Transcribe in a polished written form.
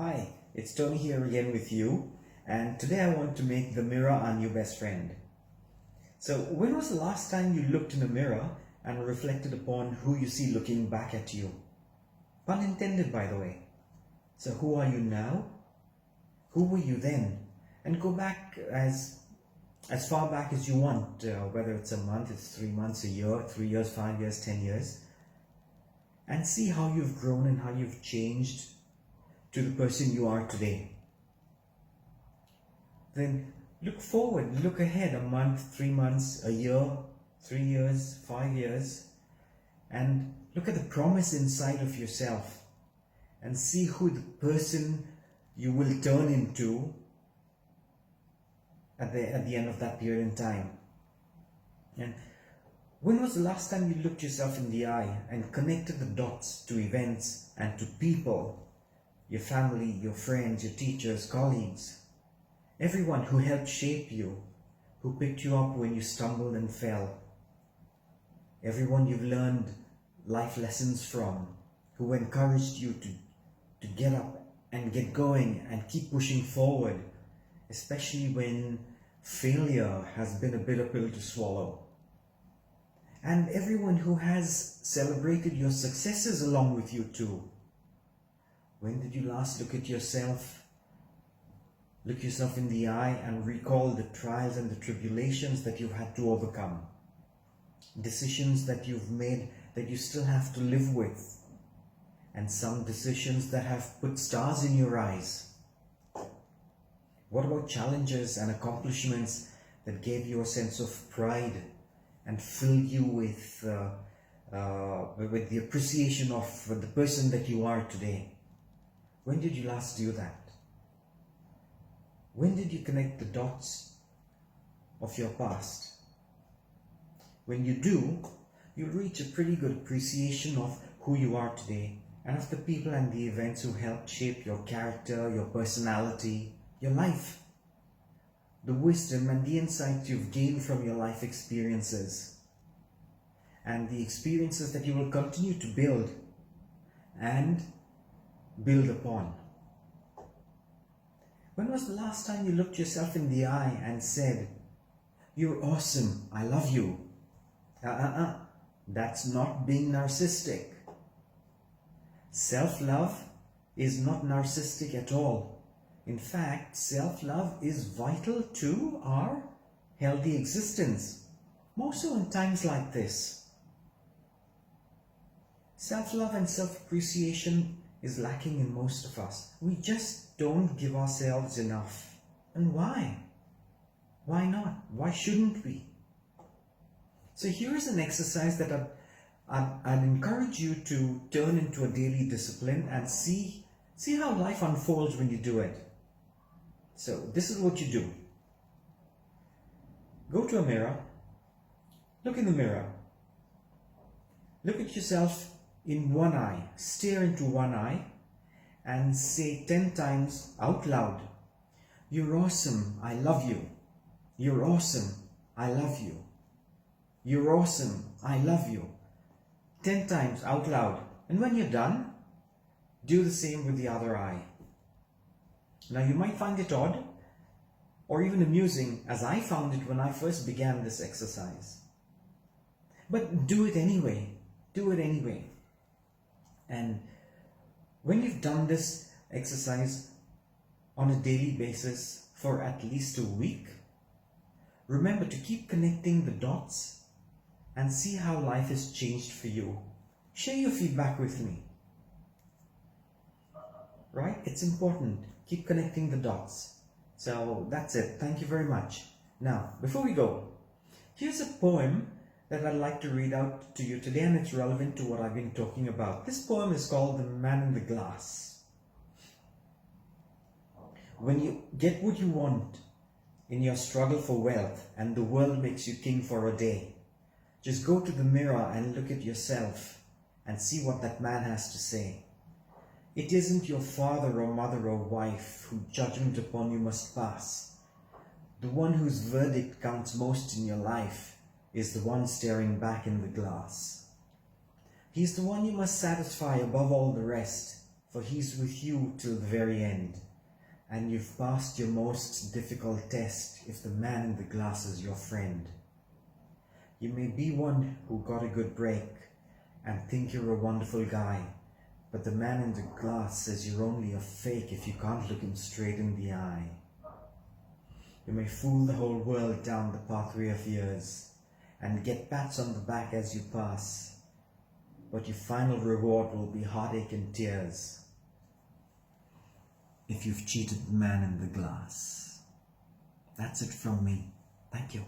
Hi, it's Tony here again with you, and today I want to make the mirror our new best friend. So, when was the last time you looked in a mirror and reflected upon who you see looking back at you? Pun intended, by the way. So, who are you now? Who were you then? And go back as far back as you want, whether it's a month, it's 3 months, a year, 3 years, 5 years, 10 years, and see how you've grown and how you've changed to the person you are today. Then look forward, look ahead a month, 3 months, a year, 3 years, 5 years, and look at the promise inside of yourself and see who the person you will turn into at the end of that period in time. And when was the last time you looked yourself in the eye and connected the dots to events and to people? Your family, your friends, your teachers, colleagues, everyone who helped shape you, who picked you up when you stumbled and fell, everyone you've learned life lessons from, who encouraged you to get up and get going and keep pushing forward, especially when failure has been a bitter pill to swallow. And everyone who has celebrated your successes along with you too. When did you last look yourself in the eye and recall the trials and the tribulations that you've had to overcome? Decisions that you've made that you still have to live with, and some decisions that have put stars in your eyes. What about challenges and accomplishments that gave you a sense of pride and filled you with the appreciation of the person that you are today? When did you last do that? When did you connect the dots of your past? When you do, you'll reach a pretty good appreciation of who you are today and of the people and the events who helped shape your character, your personality, your life. The wisdom and the insights you've gained from your life experiences, and the experiences that you will continue to build and build upon. When was the last time you looked yourself in the eye and said, "You're awesome, I love you"? That's not being narcissistic. Self-love is not narcissistic at all. In fact, self-love is vital to our healthy existence, more so in times like this. Self-love and self-appreciation is lacking in most of us. We just don't give ourselves enough. And why? Why not? Why shouldn't we? So here's an exercise that I'd encourage you to turn into a daily discipline and see how life unfolds when you do it. So this is what you do. Go to a mirror, look in the mirror, look at yourself in one eye, stare into one eye, and say 10 times out loud, "You're awesome, I love you. You're awesome, I love you. You're awesome, I love you." 10 times out loud. And when you're done, do the same with the other eye. Now you might find it odd or even amusing, as I found it when I first began this exercise. But do it anyway. Do it anyway. And when you've done this exercise on a daily basis for at least a week, remember to keep connecting the dots and see how life has changed for you. Share your feedback with me. Right? It's important. Keep connecting the dots. So that's it. Thank you very much. Now, before we go, here's a poem that I'd like to read out to you today, and it's relevant to what I've been talking about. This poem is called "The Man in the Glass." When you get what you want in your struggle for wealth and the world makes you king for a day, just go to the mirror and look at yourself and see what that man has to say. It isn't your father or mother or wife whose judgment upon you must pass. The one whose verdict counts most in your life is the one staring back in the glass. He's the one you must satisfy above all the rest, for he's with you till the very end, and you've passed your most difficult test if the man in the glass is your friend. You may be one who got a good break and think you're a wonderful guy, but the man in the glass says you're only a fake if you can't look him straight in the eye. You may fool the whole world down the pathway of years and get pats on the back as you pass, but your final reward will be heartache and tears if you've cheated the man in the glass. That's it from me. Thank you.